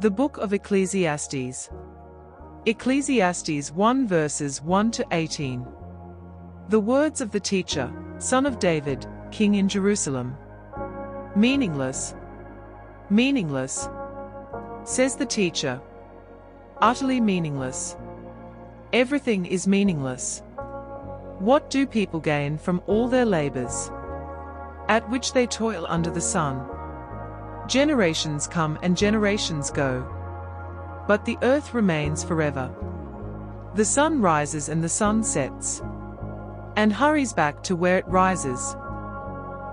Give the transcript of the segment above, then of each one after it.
The Book of Ecclesiastes. Ecclesiastes 1 verses 1 to 18. The words of the teacher, son of David, king in Jerusalem. Meaningless. Meaningless, says the teacher. Utterly meaningless. Everything is meaningless. What do people gain from all their labors, at which they toil under the sun? Generations come and generations go, but the earth remains forever. The sun rises and the sun sets, and hurries back to where it rises.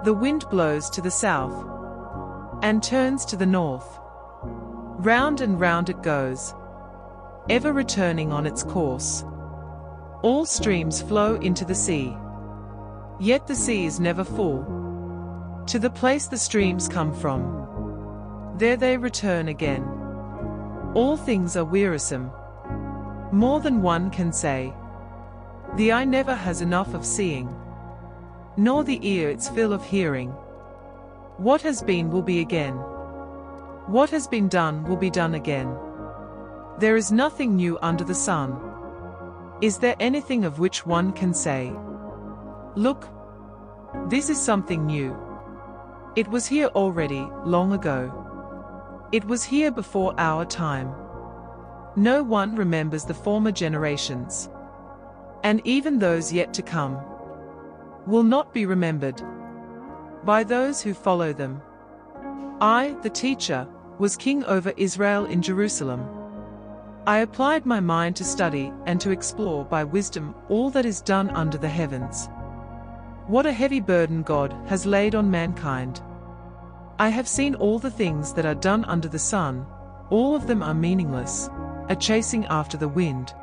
The wind blows to the south, and turns to the north. Round and round it goes, ever returning on its course. All streams flow into the sea, yet the sea is never full. To the place the streams come from, there they return again. All things are wearisome. More than one can say. The eye never has enough of seeing, nor the ear its fill of hearing. What has been will be again. What has been done will be done again. There is nothing new under the sun. Is there anything of which one can say, "Look, this is something new"? It was here already, long ago. It was here before our time. No one remembers the former generations, and even those yet to come will not be remembered by those who follow them. I, the teacher, was king over Israel in Jerusalem. I applied my mind to study and to explore by wisdom all that is done under the heavens. What a heavy burden God has laid on mankind! I have seen all the things that are done under the sun. All of them are meaningless, a chasing after the wind.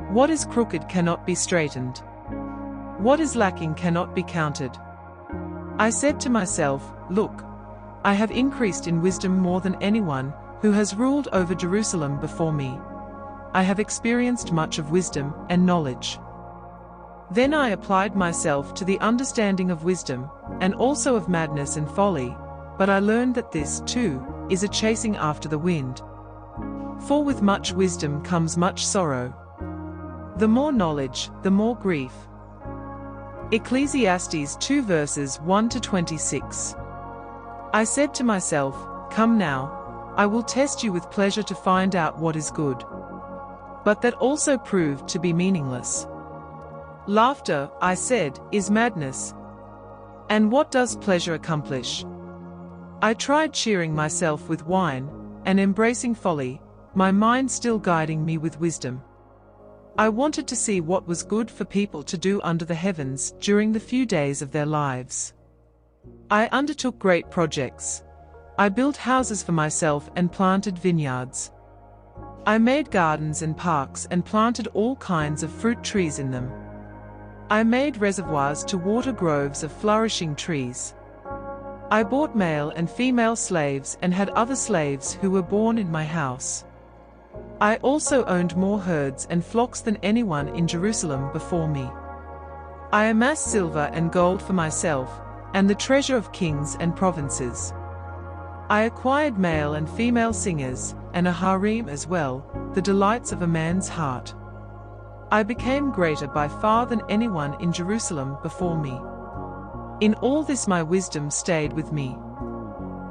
What is crooked cannot be straightened. What is lacking cannot be counted. I said to myself, "Look, I have increased in wisdom more than anyone who has ruled over Jerusalem before me. I have experienced much of wisdom and knowledge." Then I applied myself to the understanding of wisdom, and also of madness and folly, but I learned that this, too, is a chasing after the wind. For with much wisdom comes much sorrow. The more knowledge, the more grief. Ecclesiastes 2 verses 1 to 26. I said to myself, "Come now, I will test you with pleasure to find out what is good." But that also proved to be meaningless. Laughter, I said, is madness. And what does pleasure accomplish? I tried cheering myself with wine, and embracing folly, my mind still guiding me with wisdom. I wanted to see what was good for people to do under the heavens during the few days of their lives. I undertook great projects. I built houses for myself and planted vineyards. I made gardens and parks and planted all kinds of fruit trees in them. I made reservoirs to water groves of flourishing trees. I bought male and female slaves and had other slaves who were born in my house. I also owned more herds and flocks than anyone in Jerusalem before me. I amassed silver and gold for myself, and the treasure of kings and provinces. I acquired male and female singers, and a harem as well, the delights of a man's heart. I became greater by far than anyone in Jerusalem before me. In all this my wisdom stayed with me.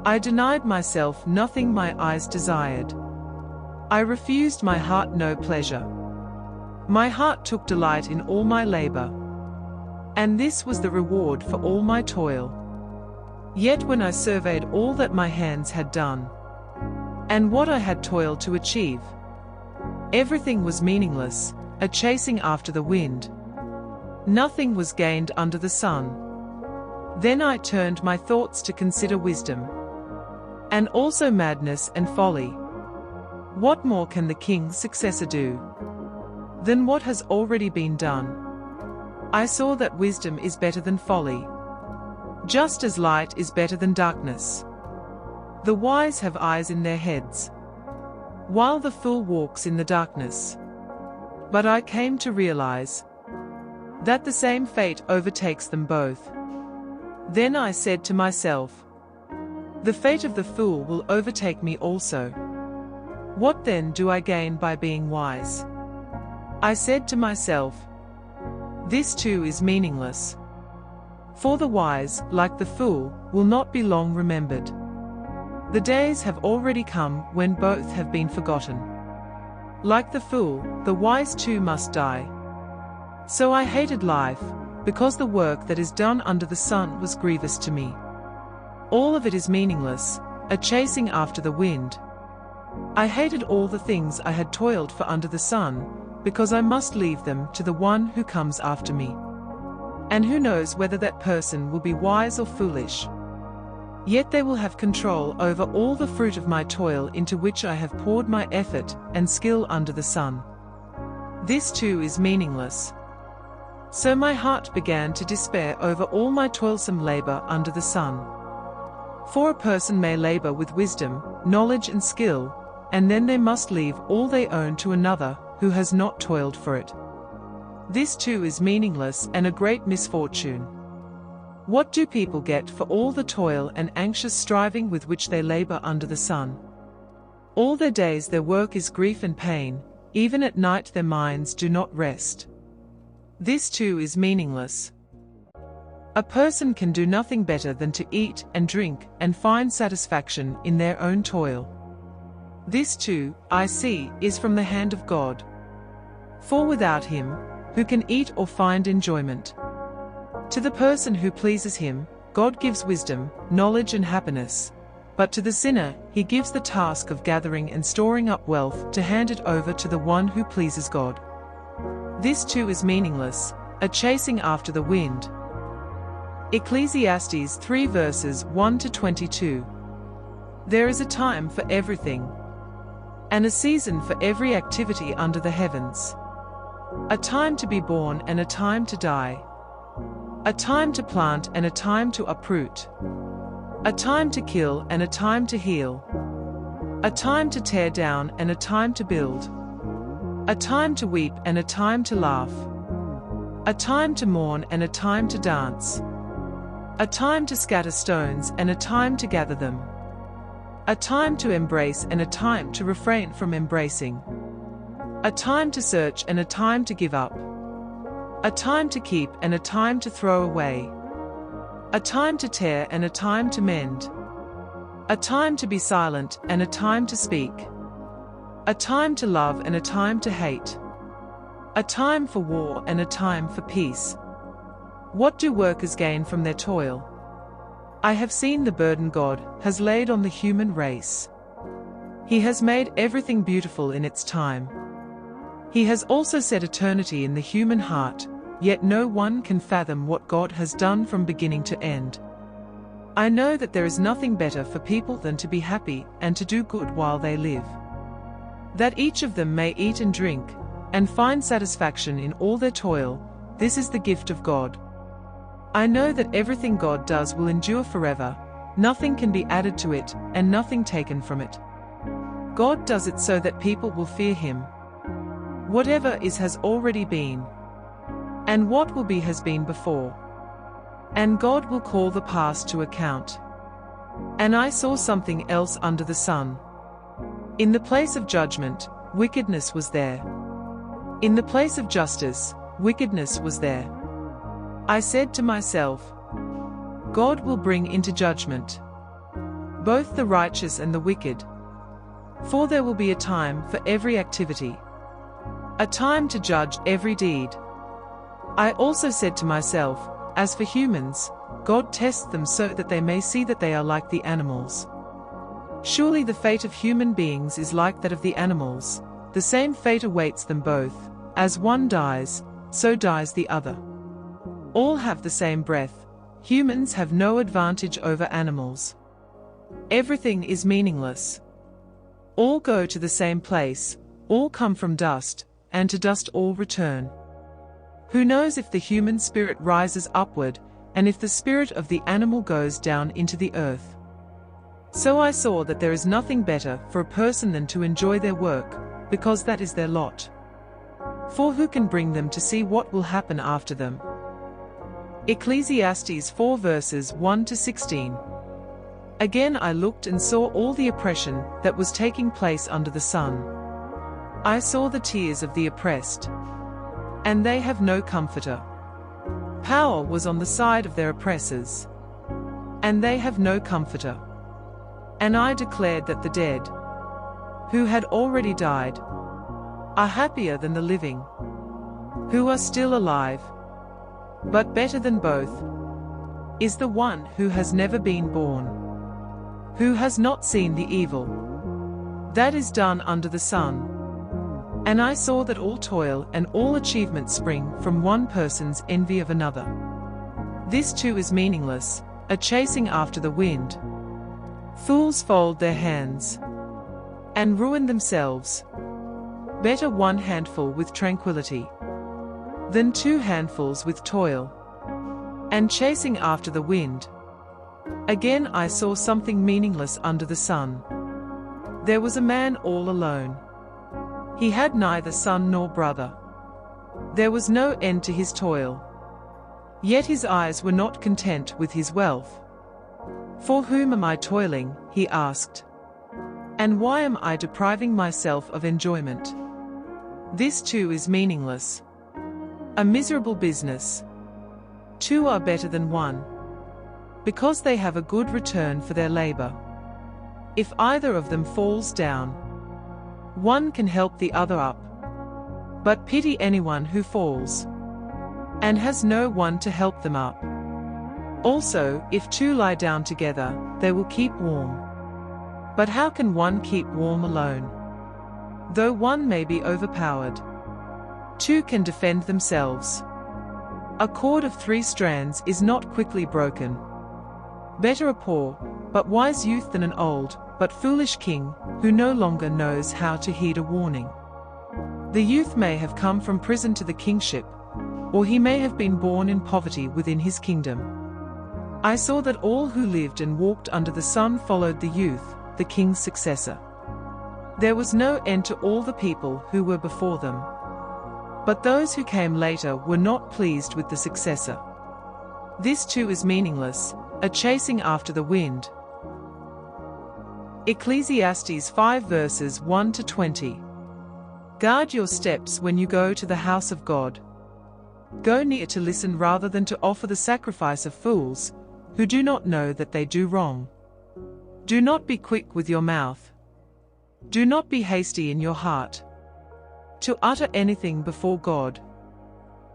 I denied myself nothing my eyes desired. I refused my heart no pleasure. My heart took delight in all my labor, and this was the reward for all my toil. Yet when I surveyed all that my hands had done, and what I had toiled to achieve, everything was meaningless, a chasing after the wind. Nothing was gained under the sun. Then I turned my thoughts to consider wisdom, and also madness and folly. What more can the king's successor do than what has already been done? I saw that wisdom is better than folly, just as light is better than darkness. The wise have eyes in their heads, while the fool walks in the darkness. But I came to realize that the same fate overtakes them both. Then I said to myself, "The fate of the fool will overtake me also." What then do I gain by being wise? I said to myself, this too is meaningless. For the wise, like the fool, will not be long remembered. The days have already come when both have been forgotten. Like the fool, the wise too must die. So I hated life, because the work that is done under the sun was grievous to me. All of it is meaningless, a chasing after the wind. I hated all the things I had toiled for under the sun, because I must leave them to the one who comes after me. And who knows whether that person will be wise or foolish? Yet they will have control over all the fruit of my toil into which I have poured my effort and skill under the sun. This too is meaningless. So my heart began to despair over all my toilsome labor under the sun. For a person may labor with wisdom, knowledge and skill, and then they must leave all they own to another who has not toiled for it. This too is meaningless and a great misfortune. What do people get for all the toil and anxious striving with which they labor under the sun? All their days their work is grief and pain, even at night their minds do not rest. This too is meaningless. A person can do nothing better than to eat and drink and find satisfaction in their own toil. This too, I see, is from the hand of God. For without him, who can eat or find enjoyment? To the person who pleases him, God gives wisdom, knowledge and happiness. But to the sinner, he gives the task of gathering and storing up wealth to hand it over to the one who pleases God. This too is meaningless, a chasing after the wind. Ecclesiastes 3 verses 1 to 22. There is a time for everything, and a season for every activity under the heavens. A time to be born and a time to die. A time to plant and a time to uproot. A time to kill and a time to heal. A time to tear down and a time to build. A time to weep and a time to laugh. A time to mourn and a time to dance. A time to scatter stones and a time to gather them. A time to embrace and a time to refrain from embracing. A time to search and a time to give up. A time to keep and a time to throw away. A time to tear and a time to mend. A time to be silent and a time to speak. A time to love and a time to hate. A time for war and a time for peace. What do workers gain from their toil? I have seen the burden God has laid on the human race. He has made everything beautiful in its time. He has also set eternity in the human heart, yet no one can fathom what God has done from beginning to end. I know that there is nothing better for people than to be happy and to do good while they live. That each of them may eat and drink, and find satisfaction in all their toil, this is the gift of God. I know that everything God does will endure forever, nothing can be added to it, and nothing taken from it. God does it so that people will fear him. Whatever is has already been, and what will be has been before. And God will call the past to account. And I saw something else under the sun. In the place of judgment, wickedness was there. In the place of justice, wickedness was there. I said to myself, God will bring into judgment both the righteous and the wicked. For there will be a time for every activity, a time to judge every deed. I also said to myself, as for humans, God tests them so that they may see that they are like the animals. Surely the fate of human beings is like that of the animals, the same fate awaits them both, as one dies, so dies the other. All have the same breath, humans have no advantage over animals. Everything is meaningless. All go to the same place, all come from dust, and to dust all return. Who knows if the human spirit rises upward, and if the spirit of the animal goes down into the earth? So I saw that there is nothing better for a person than to enjoy their work, because that is their lot. For who can bring them to see what will happen after them? Ecclesiastes 4 verses 1 to 16. Again I looked and saw all the oppression that was taking place under the sun. I saw the tears of the oppressed, and they have no comforter. Power was on the side of their oppressors, and they have no comforter. And I declared that the dead, who had already died, are happier than the living, who are still alive. But better than both is the one who has never been born, who has not seen the evil that is done under the sun. And I saw that all toil and all achievement spring from one person's envy of another. This too is meaningless, a chasing after the wind. Fools fold their hands and ruin themselves. Better one handful with tranquility than two handfuls with toil and chasing after the wind. Again I saw something meaningless under the sun. There was a man all alone. He had neither son nor brother. There was no end to his toil. Yet his eyes were not content with his wealth. For whom am I toiling, he asked. And why am I depriving myself of enjoyment? This too is meaningless. A miserable business. Two are better than one, because they have a good return for their labor. If either of them falls down, one can help the other up. But pity anyone who falls and has no one to help them up. Also, if two lie down together, they will keep warm. But how can one keep warm alone? Though one may be overpowered, two can defend themselves. A cord of 3 strands is not quickly broken. Better a poor, but wise youth than an old, but foolish king, who no longer knows how to heed a warning. The youth may have come from prison to the kingship, or he may have been born in poverty within his kingdom. I saw that all who lived and walked under the sun followed the youth, the king's successor. There was no end to all the people who were before them. But those who came later were not pleased with the successor. This too is meaningless, a chasing after the wind. Ecclesiastes 5 verses 1 to 20. Guard your steps when you go to the house of God. Go near to listen rather than to offer the sacrifice of fools, who do not know that they do wrong. Do not be quick with your mouth. Do not be hasty in your heart to utter anything before God.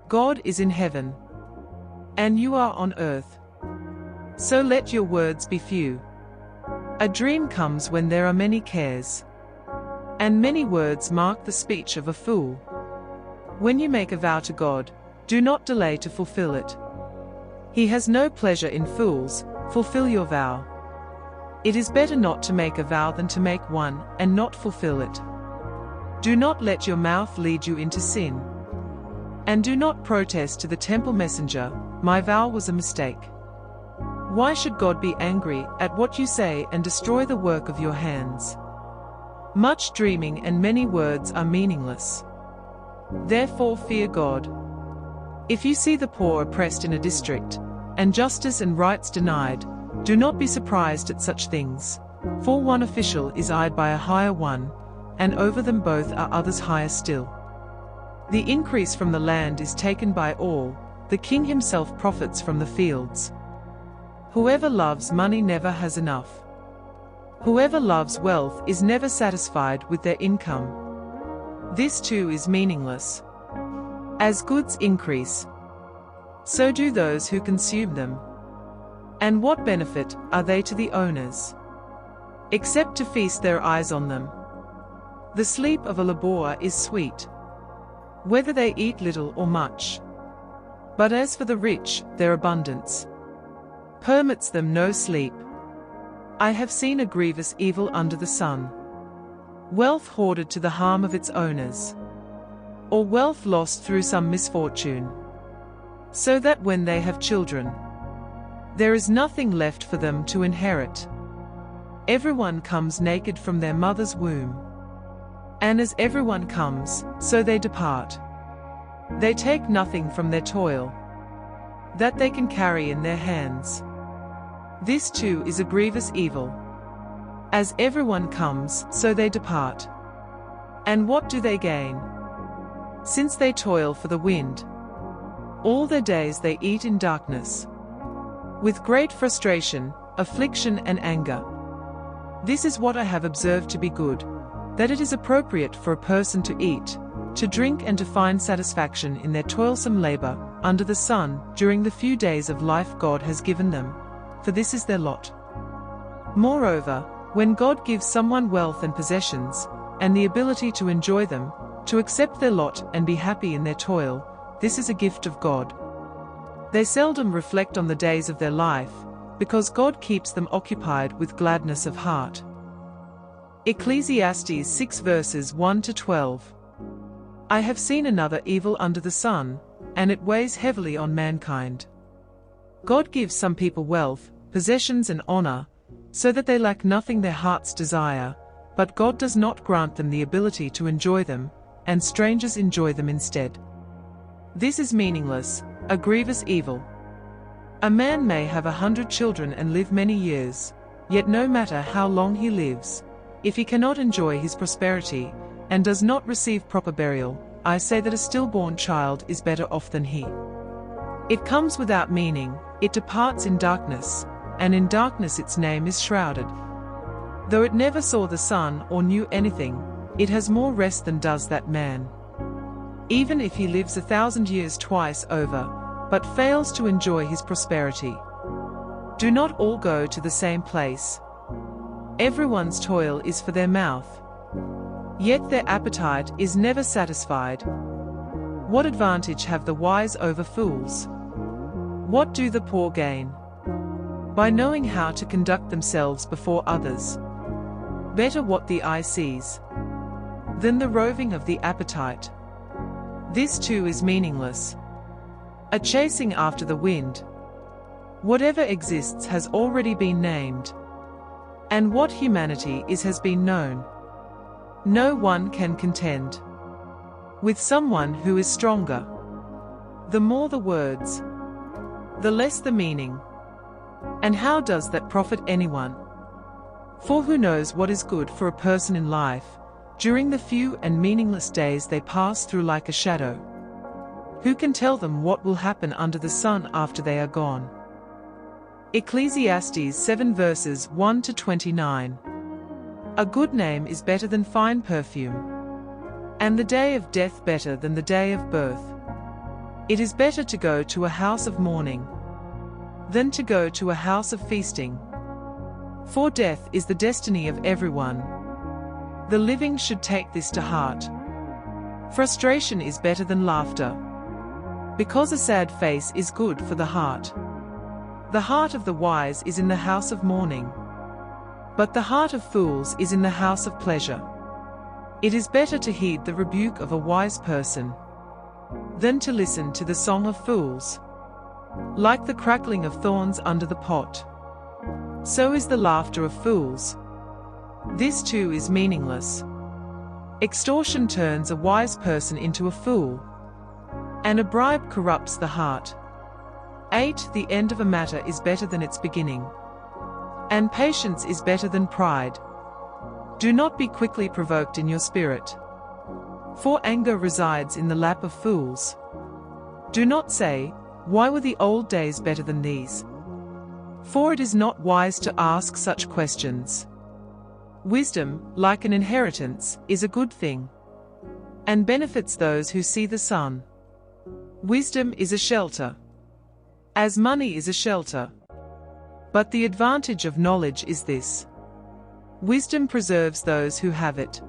God is in heaven, and you are on earth. So let your words be few. A dream comes when there are many cares, and many words mark the speech of a fool. When you make a vow to God, do not delay to fulfill it. He has no pleasure in fools. Fulfill your vow. It is better not to make a vow than to make one and not fulfill it. Do not let your mouth lead you into sin. And do not protest to the temple messenger, my vow was a mistake. Why should God be angry at what you say and destroy the work of your hands? Much dreaming and many words are meaningless. Therefore fear God. If you see the poor oppressed in a district, and justice and rights denied, do not be surprised at such things. For one official is eyed by a higher one, and over them both are others higher still. The increase from the land is taken by all, the king himself profits from the fields. Whoever loves money never has enough. Whoever loves wealth is never satisfied with their income. This too is meaningless. As goods increase, so do those who consume them. And what benefit are they to the owners, except to feast their eyes on them? The sleep of a laborer is sweet, whether they eat little or much. But as for the rich, their abundance permits them no sleep. I have seen a grievous evil under the sun. Wealth hoarded to the harm of its owners, or wealth lost through some misfortune, so that when they have children, there is nothing left for them to inherit. Everyone comes naked from their mother's womb, and as everyone comes, so they depart. They take nothing from their toil that they can carry in their hands. This too is a grievous evil. As everyone comes, so they depart. And what do they gain? Since they toil for the wind, all their days they eat in darkness, with great frustration, affliction and anger. This is what I have observed to be good, that it is appropriate for a person to eat, to drink and to find satisfaction in their toilsome labor under the sun during the few days of life God has given them, for this is their lot. Moreover, when God gives someone wealth and possessions, and the ability to enjoy them, to accept their lot and be happy in their toil, this is a gift of God. They seldom reflect on the days of their life, because God keeps them occupied with gladness of heart. Ecclesiastes 6 verses 1 to 12. I have seen another evil under the sun, and it weighs heavily on mankind. God gives some people wealth, possessions and honor, so that they lack nothing their hearts desire, but God does not grant them the ability to enjoy them, and strangers enjoy them instead. This is meaningless, a grievous evil. A man may have 100 children and live many years, yet no matter how long he lives, if he cannot enjoy his prosperity, and does not receive proper burial, I say that a stillborn child is better off than he. It comes without meaning, it departs in darkness, and in darkness its name is shrouded. Though it never saw the sun or knew anything, it has more rest than does that man. Even if he lives 1,000 years twice over, but fails to enjoy his prosperity. Do not all go to the same place. Everyone's toil is for their mouth, yet their appetite is never satisfied. What advantage have the wise over fools? What do the poor gain? By knowing how to conduct themselves before others. Better what the eye sees than the roving of the appetite. This too is meaningless. A chasing after the wind. Whatever exists has already been named, and what humanity is has been known. No one can contend with someone who is stronger. The more the words, the less the meaning. And how does that profit anyone? For who knows what is good for a person in life, during the few and meaningless days they pass through like a shadow? Who can tell them what will happen under the sun after they are gone? Ecclesiastes 7 verses 1 to 29. A good name is better than fine perfume, and the day of death better than the day of birth. It is better to go to a house of mourning than to go to a house of feasting. For death is the destiny of everyone. The living should take this to heart. Frustration is better than laughter, because a sad face is good for the heart. The heart of the wise is in the house of mourning, but the heart of fools is in the house of pleasure. It is better to heed the rebuke of a wise person than to listen to the song of fools. Like the crackling of thorns under the pot, so is the laughter of fools. This too is meaningless. Extortion turns a wise person into a fool, and a bribe corrupts the heart. 8. The end of a matter is better than its beginning, and patience is better than pride. Do not be quickly provoked in your spirit, for anger resides in the lap of fools. Do not say, "Why were the old days better than these?" For it is not wise to ask such questions. Wisdom, like an inheritance, is a good thing, and benefits those who see the sun. Wisdom is a shelter, as money is a shelter. But the advantage of knowledge is this: wisdom preserves those who have it.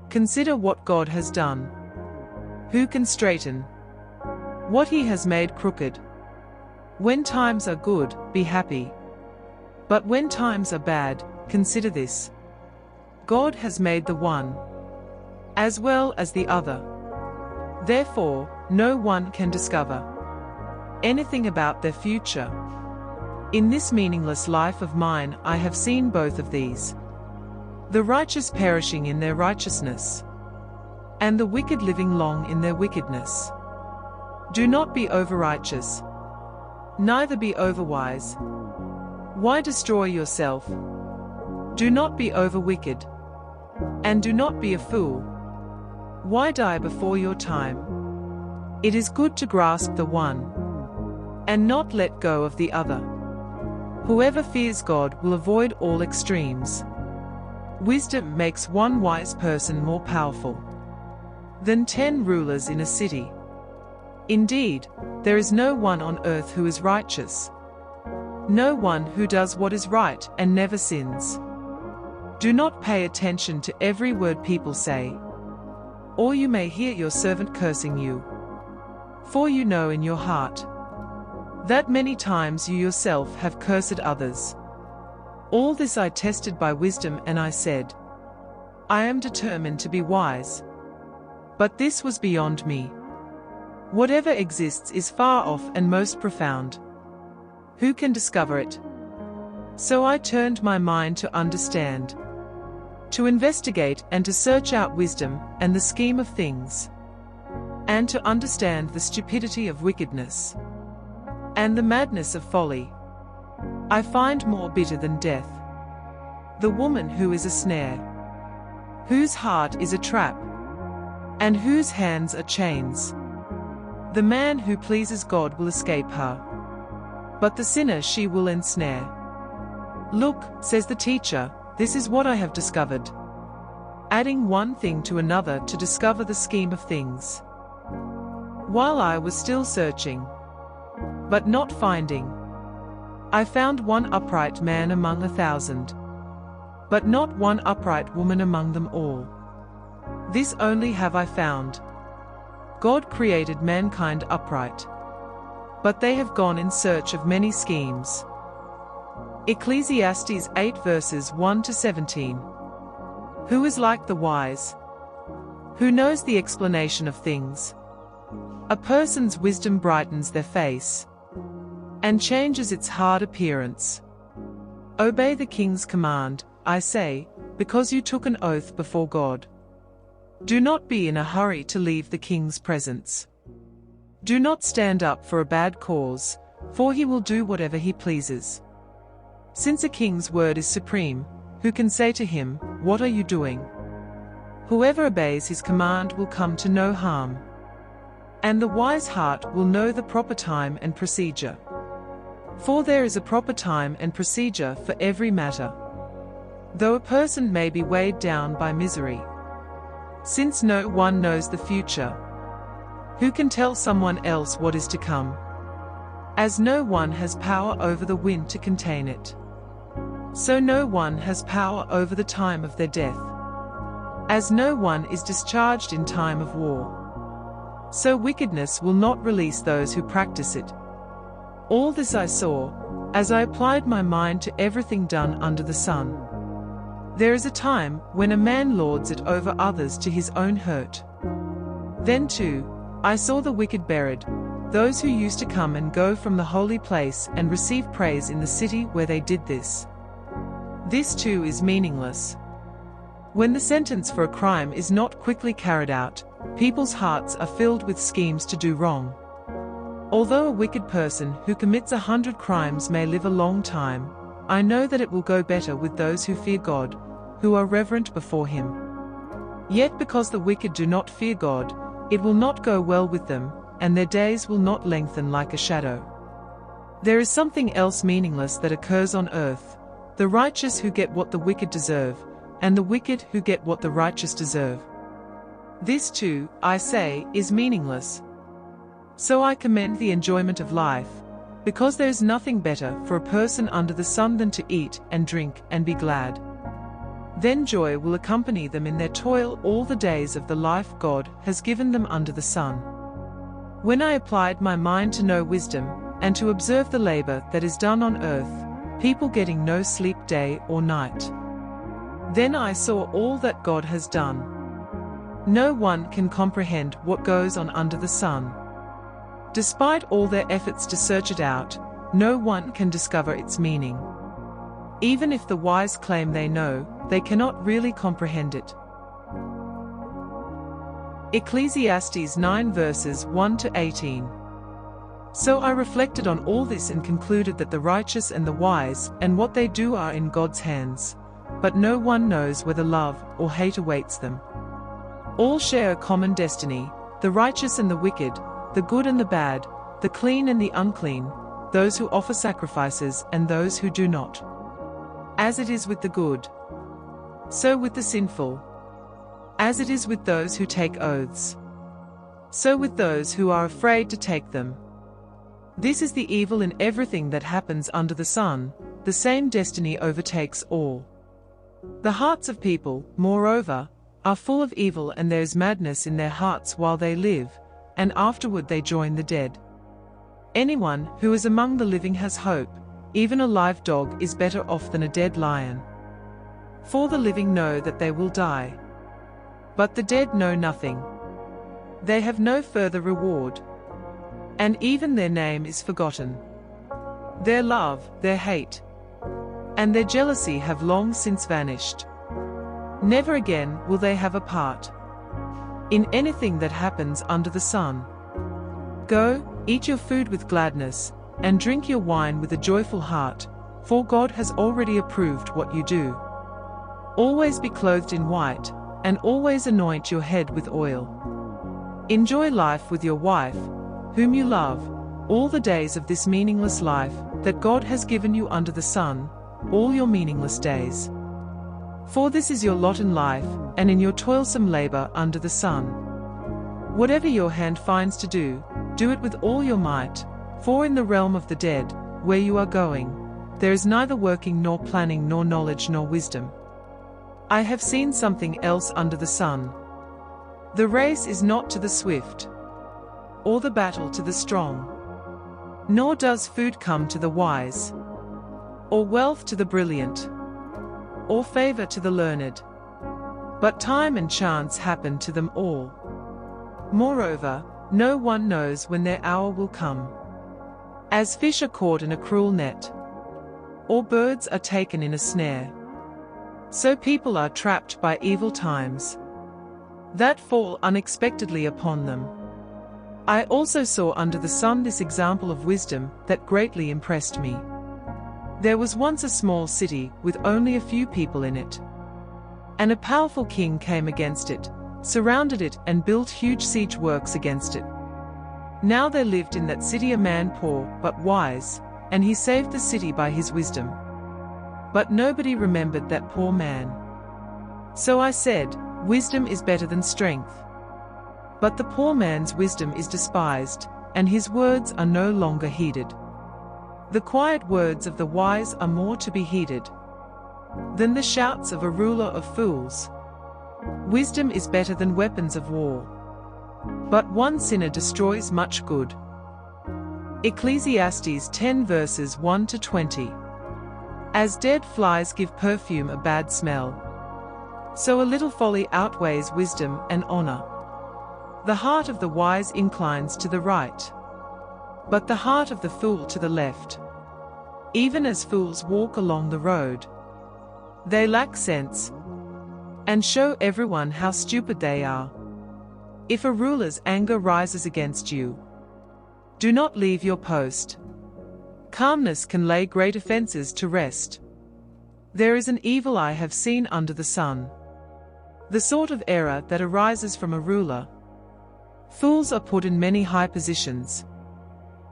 Consider what God has done. Who can straighten what he has made crooked? When times are good, be happy. But when times are bad, consider this: God has made the one as well as the other. Therefore, no one can discover anything about their future. In this meaningless life of mine I have seen both of these: the righteous perishing in their righteousness, and the wicked living long in their wickedness. Do not be overrighteous, neither be overwise. Why destroy yourself? Do not be over-wicked. And do not be a fool. Why die before your time? It is good to grasp the one, and not let go of the other. Whoever fears God will avoid all extremes. Wisdom makes one wise person more powerful than 10 rulers in a city. Indeed, there is no one on earth who is righteous, no one who does what is right and never sins. Do not pay attention to every word people say, or you may hear your servant cursing you. For you know in your heart that many times you yourself have cursed others. All this I tested by wisdom, and I said, I am determined to be wise. But this was beyond me. Whatever exists is far off and most profound. Who can discover it? So I turned my mind to understand, to investigate and to search out wisdom and the scheme of things, and to understand the stupidity of wickedness and the madness of folly. I find more bitter than death the woman who is a snare, whose heart is a trap, and whose hands are chains. The man who pleases God will escape her, but the sinner she will ensnare. Look, says the teacher, this is what I have discovered, adding one thing to another to discover the scheme of things. While I was still searching, but not finding, I found one upright man among 1,000, but not one upright woman among them all. This only have I found: God created mankind upright, but they have gone in search of many schemes. Ecclesiastes 8 verses 1 to 17. Who is like the wise? Who knows the explanation of things? A person's wisdom brightens their face and changes its hard appearance. Obey the king's command, I say, because you took an oath before God. Do not be in a hurry to leave the king's presence. Do not stand up for a bad cause, for he will do whatever he pleases. Since a king's word is supreme, who can say to him, what are you doing? Whoever obeys his command will come to no harm, and the wise heart will know the proper time and procedure. For there is a proper time and procedure for every matter, though a person may be weighed down by misery. Since no one knows the future, who can tell someone else what is to come? As no one has power over the wind to contain it, so no one has power over the time of their death. As no one is discharged in time of war, so wickedness will not release those who practice it. All this I saw, as I applied my mind to everything done under the sun. There is a time when a man lords it over others to his own hurt. Then too, I saw the wicked buried, those who used to come and go from the holy place and receive praise in the city where they did this. This too is meaningless. When the sentence for a crime is not quickly carried out, people's hearts are filled with schemes to do wrong. Although a wicked person who commits 100 crimes may live a long time, I know that it will go better with those who fear God, who are reverent before him. Yet because the wicked do not fear God, it will not go well with them, and their days will not lengthen like a shadow. There is something else meaningless that occurs on earth: the righteous who get what the wicked deserve, and the wicked who get what the righteous deserve. This too, I say, is meaningless. So I commend the enjoyment of life, because there is nothing better for a person under the sun than to eat and drink and be glad. Then joy will accompany them in their toil all the days of the life God has given them under the sun. When I applied my mind to know wisdom, and to observe the labor that is done on earth, people getting no sleep day or night, then I saw all that God has done. No one can comprehend what goes on under the sun. Despite all their efforts to search it out, no one can discover its meaning. Even if the wise claim they know, they cannot really comprehend it. Ecclesiastes 9 verses 1 to 18. So I reflected on all this and concluded that the righteous and the wise and what they do are in God's hands, but no one knows whether love or hate awaits them. All share a common destiny, the righteous and the wicked, the good and the bad, the clean and the unclean, those who offer sacrifices and those who do not. As it is with the good, so with the sinful. As it is with those who take oaths, so with those who are afraid to take them. This is the evil in everything that happens under the sun, the same destiny overtakes all. The hearts of people, moreover, are full of evil, and there is madness in their hearts while they live, and afterward they join the dead. Anyone who is among the living has hope, even a live dog is better off than a dead lion. For the living know that they will die, but the dead know nothing. They have no further reward, and even their name is forgotten. Their love, their hate, and their jealousy have long since vanished. Never again will they have a part in anything that happens under the sun. Go, eat your food with gladness, and drink your wine with a joyful heart, for God has already approved what you do. Always be clothed in white, and always anoint your head with oil. Enjoy life with your wife, whom you love, all the days of this meaningless life that God has given you under the sun, all your meaningless days. For this is your lot in life, and in your toilsome labor under the sun. Whatever your hand finds to do, do it with all your might, for in the realm of the dead, where you are going, there is neither working nor planning nor knowledge nor wisdom. I have seen something else under the sun. The race is not to the swift, or the battle to the strong, nor does food come to the wise, or wealth to the brilliant, or favor to the learned, but time and chance happen to them all. Moreover, no one knows when their hour will come. As fish are caught in a cruel net, or birds are taken in a snare, so people are trapped by evil times that fall unexpectedly upon them. I also saw under the sun this example of wisdom that greatly impressed me. There was once a small city with only a few people in it, and a powerful king came against it, surrounded it, and built huge siege works against it. Now there lived in that city a man poor but wise, and he saved the city by his wisdom. But nobody remembered that poor man. So I said, wisdom is better than strength. But the poor man's wisdom is despised, and his words are no longer heeded. The quiet words of the wise are more to be heeded than the shouts of a ruler of fools. Wisdom is better than weapons of war, but one sinner destroys much good. Ecclesiastes 10 verses 1 to 20. As dead flies give perfume a bad smell, so a little folly outweighs wisdom and honor. The heart of the wise inclines to the right, but the heart of the fool to the left. Even as fools walk along the road, they lack sense, and show everyone how stupid they are. If a ruler's anger rises against you, do not leave your post. Calmness can lay great offenses to rest. There is an evil I have seen under the sun, the sort of error that arises from a ruler. Fools are put in many high positions,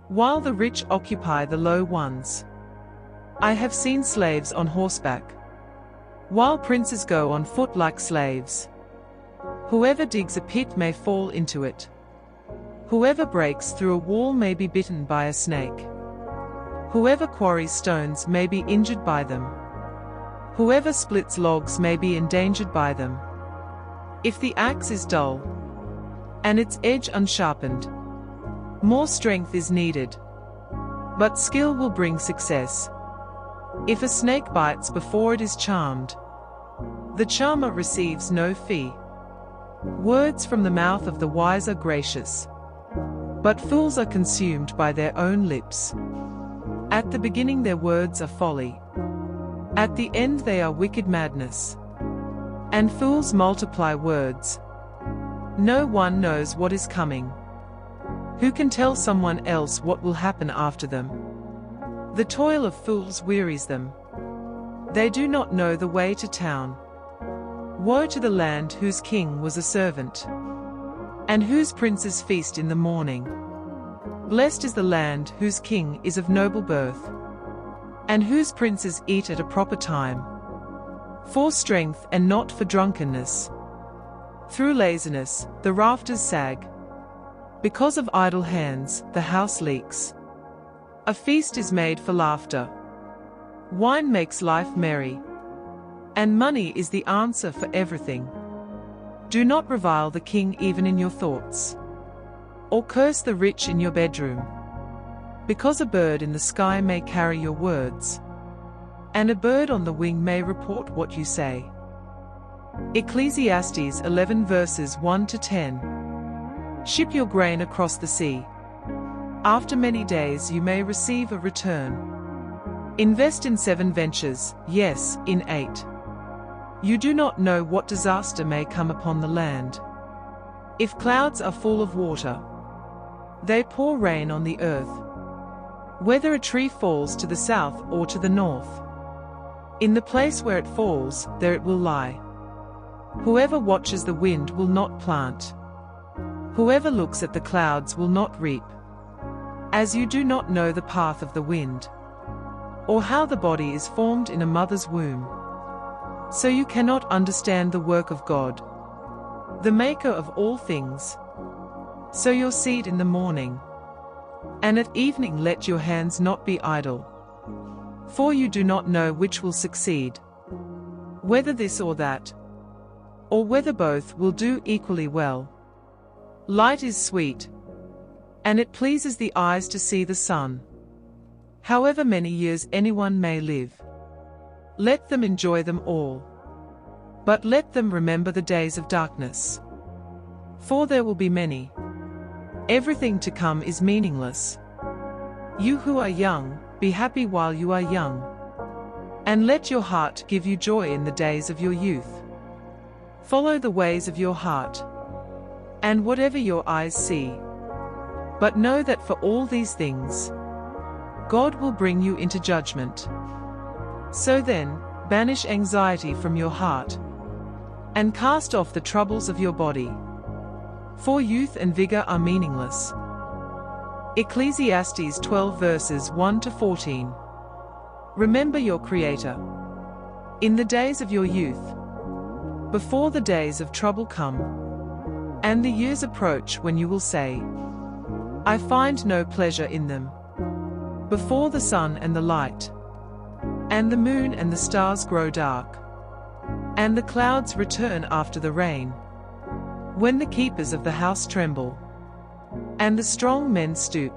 while the rich occupy the low ones. I have seen slaves on horseback, while princes go on foot like slaves. Whoever digs a pit may fall into it. Whoever breaks through a wall may be bitten by a snake. Whoever quarries stones may be injured by them. Whoever splits logs may be endangered by them. If the axe is dull, and its edge unsharpened, more strength is needed, but skill will bring success. If a snake bites before it is charmed, the charmer receives no fee. Words from the mouth of the wise are gracious, but fools are consumed by their own lips. At the beginning their words are folly, at the end they are wicked madness, and fools multiply words. No one knows what is coming. Who can tell someone else what will happen after them? The toil of fools wearies them. They do not know the way to town. Woe to the land whose king was a servant, and whose princes feast in the morning. Blessed is the land whose king is of noble birth, and whose princes eat at a proper time, for strength and not for drunkenness. Through laziness, the rafters sag. Because of idle hands, the house leaks. A feast is made for laughter. Wine makes life merry, and money is the answer for everything. Do not revile the king even in your thoughts, or curse the rich in your bedroom, because a bird in the sky may carry your words, and a bird on the wing may report what you say. Ecclesiastes 11 verses 1 to 10. Ship your grain across the sea. After many days you may receive a return. Invest in 7 ventures, yes, in 8. You do not know what disaster may come upon the land. If clouds are full of water, they pour rain on the earth. Whether a tree falls to the south or to the north, in the place where it falls, there it will lie. Whoever watches the wind will not plant. Whoever looks at the clouds will not reap. As you do not know the path of the wind, or how the body is formed in a mother's womb, so you cannot understand the work of God, the maker of all things. Sow your seed in the morning, and at evening let your hands not be idle. For you do not know which will succeed, whether this or that, or whether both will do equally well. Light is sweet, and it pleases the eyes to see the sun. However many years anyone may live, let them enjoy them all. But let them remember the days of darkness, for there will be many. Everything to come is meaningless. You who are young, be happy while you are young, and let your heart give you joy in the days of your youth. Follow the ways of your heart, and whatever your eyes see. But know that for all these things, God will bring you into judgment. So then, banish anxiety from your heart, and cast off the troubles of your body, for youth and vigor are meaningless. Ecclesiastes 12 verses 1 to 14. Remember your Creator in the days of your youth, before the days of trouble come, and the years approach when you will say, I find no pleasure in them. Before the sun and the light, and the moon and the stars grow dark, and the clouds return after the rain, when the keepers of the house tremble, and the strong men stoop,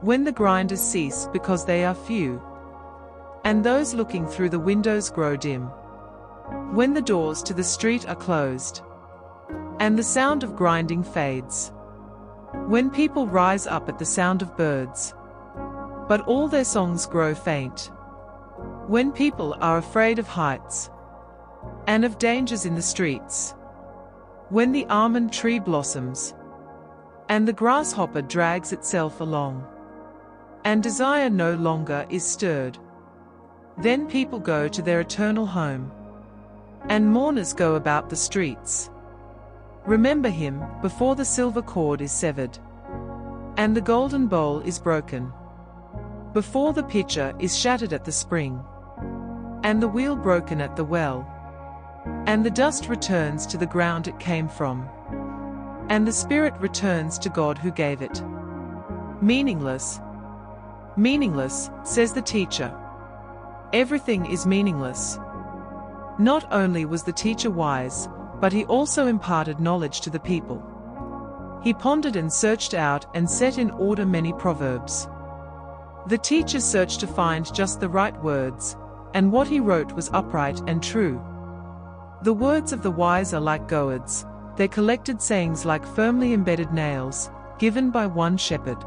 when the grinders cease because they are few, and those looking through the windows grow dim, when the doors to the street are closed, and the sound of grinding fades, when people rise up at the sound of birds, but all their songs grow faint, when people are afraid of heights, and of dangers in the streets, when the almond tree blossoms, and the grasshopper drags itself along, and desire no longer is stirred. Then people go to their eternal home, and mourners go about the streets. Remember him before the silver cord is severed, and the golden bowl is broken, before the pitcher is shattered at the spring, and the wheel broken at the well, and the dust returns to the ground it came from, and the spirit returns to God who gave it. Meaningless. Meaningless, says the teacher. Everything is meaningless. Not only was the teacher wise, but he also imparted knowledge to the people. He pondered and searched out and set in order many proverbs. The teacher searched to find just the right words, and what he wrote was upright and true. The words of the wise are like gourds, their collected sayings like firmly embedded nails, given by one shepherd.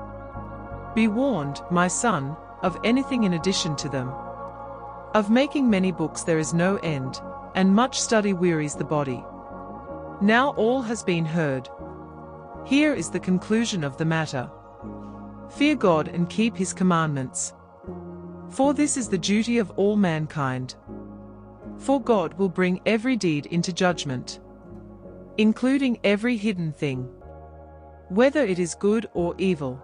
Be warned, my son, of anything in addition to them. Of making many books there is no end, and much study wearies the body. Now all has been heard. Here is the conclusion of the matter. Fear God and keep His commandments. For this is the duty of all mankind. For God will bring every deed into judgment, including every hidden thing, whether it is good or evil.